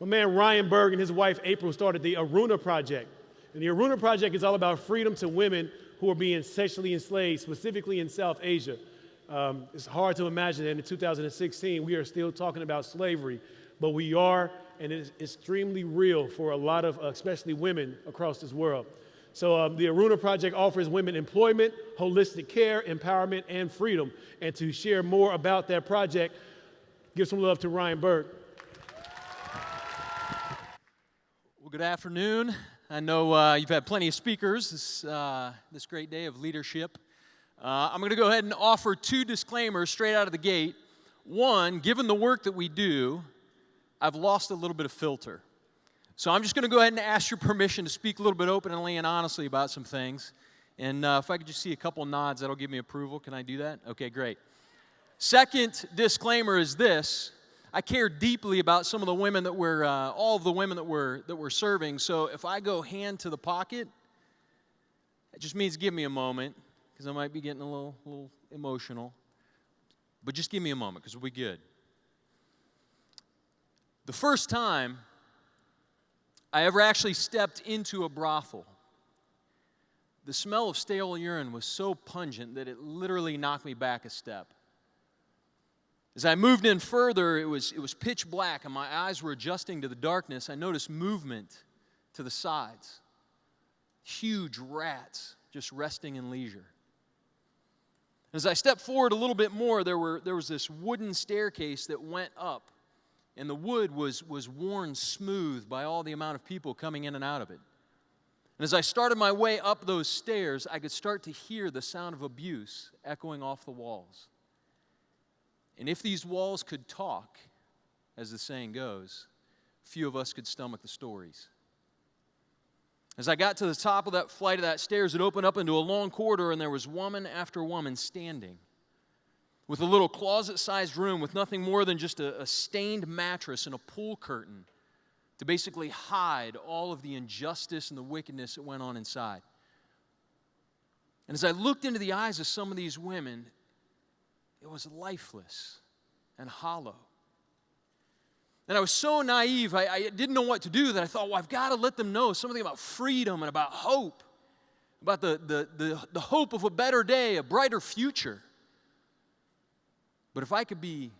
My man Ryan Berg and his wife April started the Aruna Project. And the Aruna Project is all about freedom to women who are being sexually enslaved, specifically in South Asia. It's hard to imagine that in 2016 we are still talking about slavery, but we are, and it is extremely real for a lot of, especially women across this world. So the Aruna Project offers women employment, holistic care, empowerment, and freedom. And to share more about that project, give some love to Ryan Berg. Well, good afternoon. I know you've had plenty of speakers this great day of leadership. I'm going to go ahead and offer two disclaimers straight out of the gate. One, given the work that we do, I've lost a little bit of filter. So I'm just going to go ahead and ask your permission to speak a little bit openly and honestly about some things. And if I could just see a couple nods, that'll give me approval. Can I do that? Okay, great. Second disclaimer is this. I care deeply about some of the women that we're, all of the women that we're serving. So if I go hand to the pocket, it just means give me a moment, because I might be getting a little emotional. But just give me a moment, because we'll be good. The first time I ever actually stepped into a brothel, the smell of stale urine was so pungent that it literally knocked me back a step. As I moved in further, it was pitch black, and my eyes were adjusting to the darkness. I noticed movement to the sides. Huge rats just resting in leisure. As I stepped forward a little bit more, there was this wooden staircase that went up, and the wood was worn smooth by all the amount of people coming in and out of it. And as I started my way up those stairs, I could start to hear the sound of abuse echoing off the walls. And if these walls could talk, as the saying goes, few of us could stomach the stories. As I got to the top of that flight of that stairs, it opened up into a long corridor, and there was woman after woman standing with a little closet-sized room with nothing more than just a stained mattress and a pull curtain to basically hide all of the injustice and the wickedness that went on inside. And as I looked into the eyes of some of these women, it was lifeless and hollow. And I was so naive, I didn't know what to do, that I thought, well, I've got to let them know something about freedom and about hope, about the hope of a better day, a brighter future. But if I could be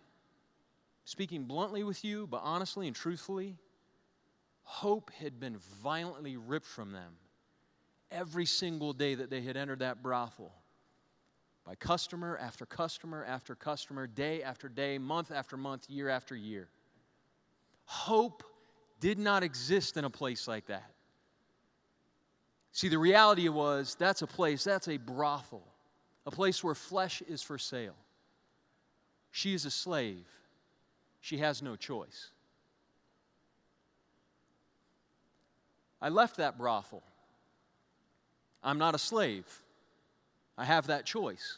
speaking bluntly with you, but honestly and truthfully, hope had been violently ripped from them every single day that they had entered that brothel. By customer after customer after customer, day after day, month after month, year after year. Hope did not exist in a place like that. See, the reality was that's a brothel, a place where flesh is for sale. She is a slave. She has no choice. I left that brothel. I'm not a slave. I have that choice.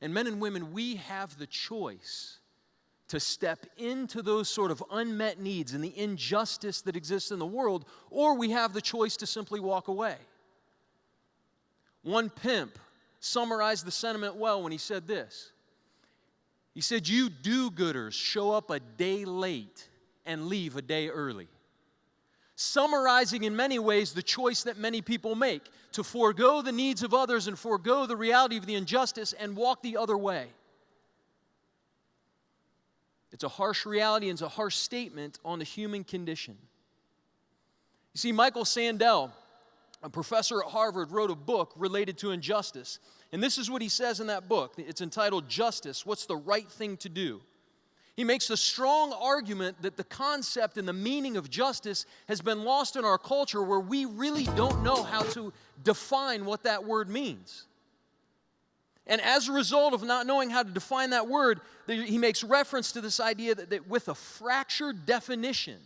And men and women, we have the choice to step into those sort of unmet needs and the injustice that exists in the world, or we have the choice to simply walk away. One pimp summarized the sentiment well when he said this. He said, "You do-gooders show up a day late and leave a day early." Summarizing in many ways the choice that many people make, to forego the needs of others and forego the reality of the injustice and walk the other way. It's a harsh reality and it's a harsh statement on the human condition. You see, Michael Sandel, a professor at Harvard, wrote a book related to injustice. And this is what he says in that book. It's entitled Justice, What's the Right Thing to Do? He makes a strong argument that the concept and the meaning of justice has been lost in our culture, where we really don't know how to define what that word means. And as a result of not knowing how to define that word, he makes reference to this idea that with a fractured definition,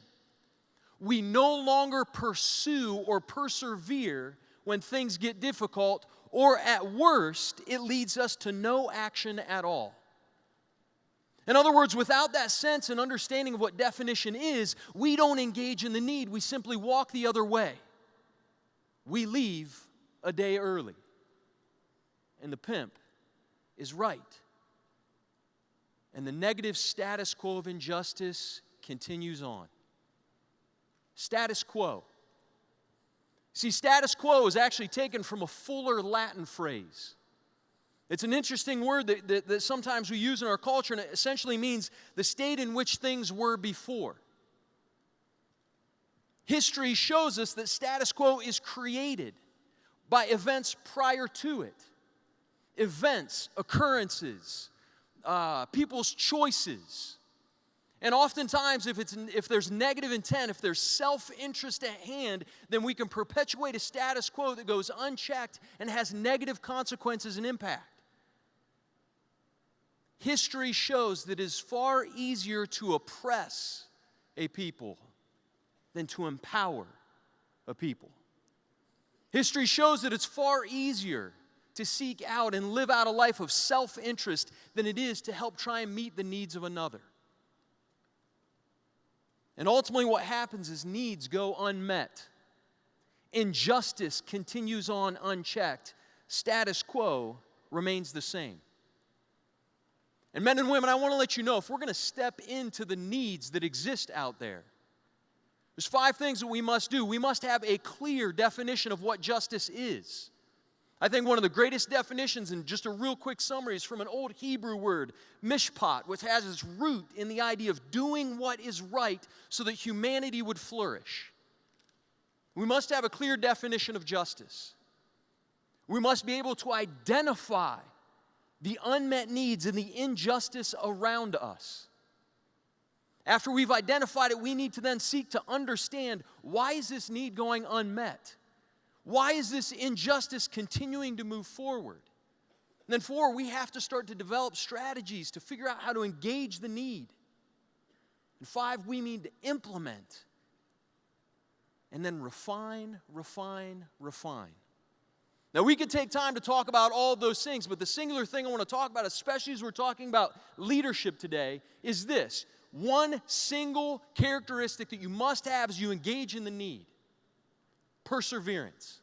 we no longer pursue or persevere when things get difficult, or at worst, it leads us to no action at all. In other words, without that sense and understanding of what definition is, we don't engage in the need. We simply walk the other way. We leave a day early. And the pimp is right. And the negative status quo of injustice continues on. Status quo. See, status quo is actually taken from a fuller Latin phrase. It's an interesting word that sometimes we use in our culture, and it essentially means the state in which things were before. History shows us that status quo is created by events prior to it. Events, occurrences, people's choices. And oftentimes, if there's negative intent, if there's self-interest at hand, then we can perpetuate a status quo that goes unchecked and has negative consequences and impact. History shows that it is far easier to oppress a people than to empower a people. History shows that it's far easier to seek out and live out a life of self-interest than it is to help try and meet the needs of another. And ultimately what happens is needs go unmet. Injustice continues on unchecked. Status quo remains the same. And men and women, I want to let you know, if we're going to step into the needs that exist out there, there's 5 things that we must do. We must have a clear definition of what justice is. I think one of the greatest definitions, and just a real quick summary, is from an old Hebrew word, mishpat, which has its root in the idea of doing what is right so that humanity would flourish. We must have a clear definition of justice. We must be able to identify the unmet needs and the injustice around us. After we've identified it, we need to then seek to understand, why is this need going unmet? Why is this injustice continuing to move forward? And then 4, we have to start to develop strategies to figure out how to engage the need. And 5, we need to implement. And then refine, refine, refine. Now, we could take time to talk about all of those things, but the singular thing I want to talk about, especially as we're talking about leadership today, is this. One single characteristic that you must have as you engage in the need. Perseverance.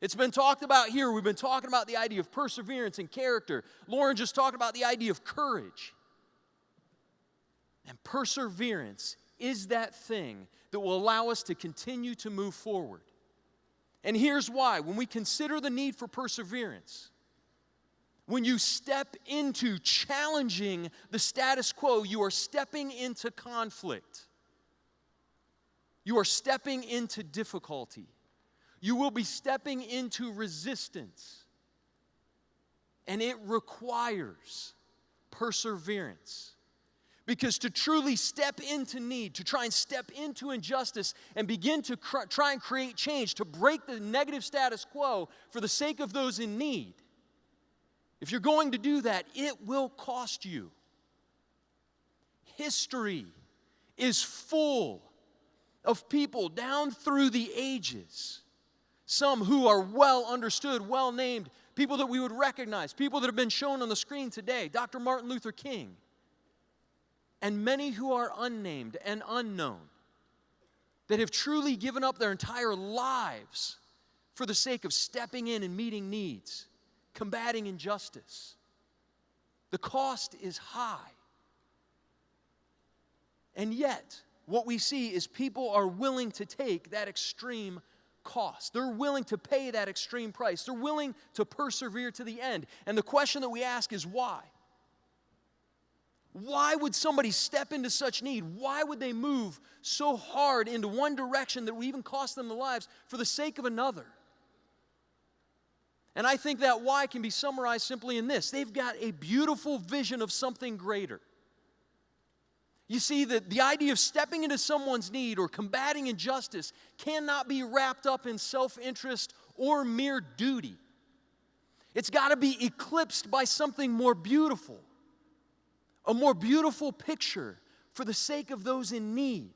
It's been talked about here. We've been talking about the idea of perseverance and character. Lauren just talked about the idea of courage. And perseverance is that thing that will allow us to continue to move forward. And here's why. When we consider the need for perseverance, when you step into challenging the status quo, you are stepping into conflict. You are stepping into difficulty. You will be stepping into resistance. And it requires perseverance. Because to truly step into need, to try and step into injustice and begin to try and create change, to break the negative status quo for the sake of those in need, if you're going to do that, it will cost you. History is full of people down through the ages, some who are well understood, well named, people that we would recognize, people that have been shown on the screen today, Dr. Martin Luther King, and many who are unnamed and unknown, that have truly given up their entire lives for the sake of stepping in and meeting needs, combating injustice. The cost is high. And yet, what we see is people are willing to take that extreme cost. They're willing to pay that extreme price. They're willing to persevere to the end. And the question that we ask is why? Why would somebody step into such need? Why would they move so hard into one direction that would even cost them their lives for the sake of another? And I think that why can be summarized simply in this. They've got a beautiful vision of something greater. You see, the idea of stepping into someone's need or combating injustice cannot be wrapped up in self-interest or mere duty. It's got to be eclipsed by something more beautiful. A more beautiful picture for the sake of those in need.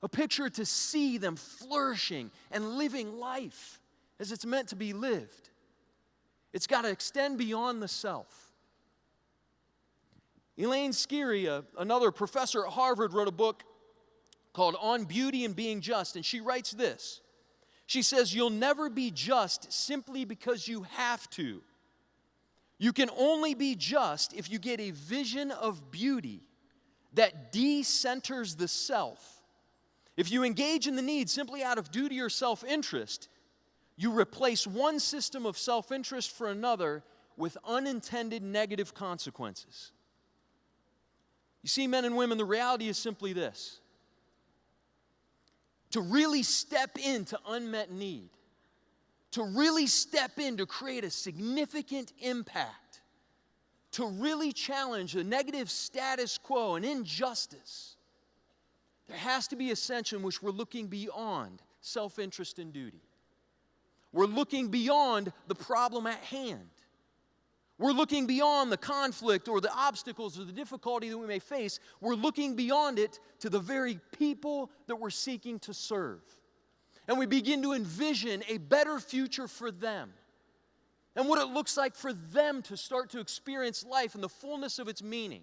A picture to see them flourishing and living life as it's meant to be lived. It's got to extend beyond the self. Elaine Scieri, another professor at Harvard, wrote a book called On Beauty and Being Just, and she writes this. She says, "You'll never be just simply because you have to. You can only be just if you get a vision of beauty that decenters the self. If you engage in the need simply out of duty or self-interest, you replace one system of self-interest for another with unintended negative consequences. You see, men and women, the reality is simply this. To really step into unmet need, to really step in to create a significant impact, to really challenge a negative status quo and injustice, there has to be a sense in which we're looking beyond self-interest and duty. We're looking beyond the problem at hand. We're looking beyond the conflict or the obstacles or the difficulty that we may face. We're looking beyond it to the very people that we're seeking to serve. And we begin to envision a better future for them and what it looks like for them to start to experience life in the fullness of its meaning.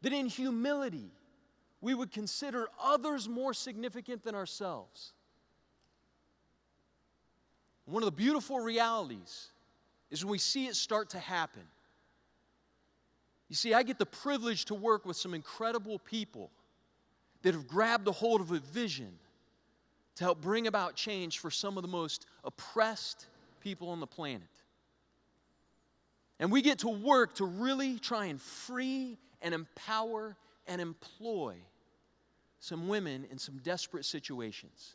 That in humility, we would consider others more significant than ourselves. One of the beautiful realities is when we see it start to happen. You see, I get the privilege to work with some incredible people that have grabbed a hold of a vision to help bring about change for some of the most oppressed people on the planet. And we get to work to really try and free and empower and employ some women in some desperate situations.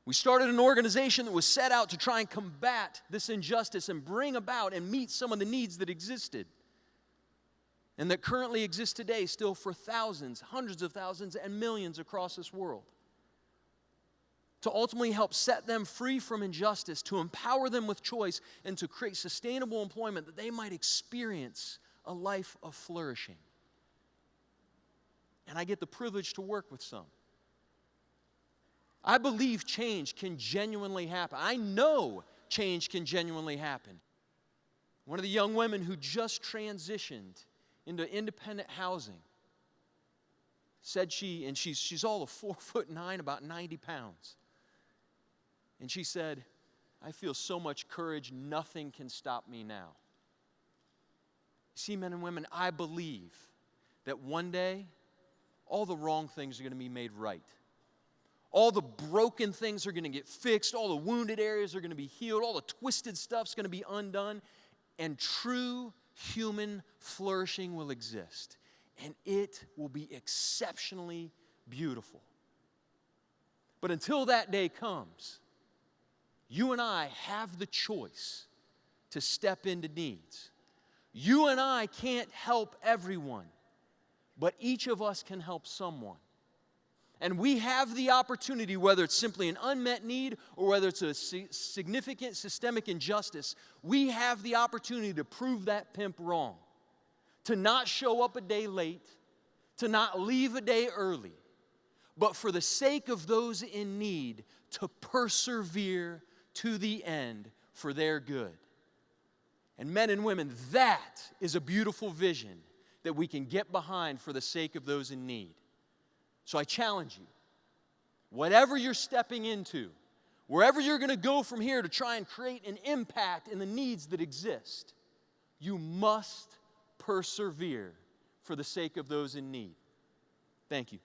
We started an organization that was set out to try and combat this injustice and bring about and meet some of the needs that existed and that currently exist today still for thousands, hundreds of thousands, and millions across this world. To ultimately help set them free from injustice, to empower them with choice, and to create sustainable employment that they might experience a life of flourishing. And I get the privilege to work with some. I believe change can genuinely happen. I know change can genuinely happen. One of the young women who just transitioned into independent housing said she's all of 4'9", about 90 pounds. And she said, I feel so much courage, nothing can stop me now. See, men and women, I believe that one day all the wrong things are going to be made right. All the broken things are going to get fixed. All the wounded areas are going to be healed. All the twisted stuff's going to be undone. And true human flourishing will exist. And it will be exceptionally beautiful. But until that day comes, you and I have the choice to step into needs. You and I can't help everyone, but each of us can help someone. And we have the opportunity, whether it's simply an unmet need or whether it's a significant systemic injustice, we have the opportunity to prove that pimp wrong, to not show up a day late, to not leave a day early, but for the sake of those in need, to persevere to the end for their good. And men and women, that is a beautiful vision that we can get behind for the sake of those in need. So I challenge you, whatever you're stepping into, wherever you're going to go from here to try and create an impact in the needs that exist, you must persevere for the sake of those in need. Thank you.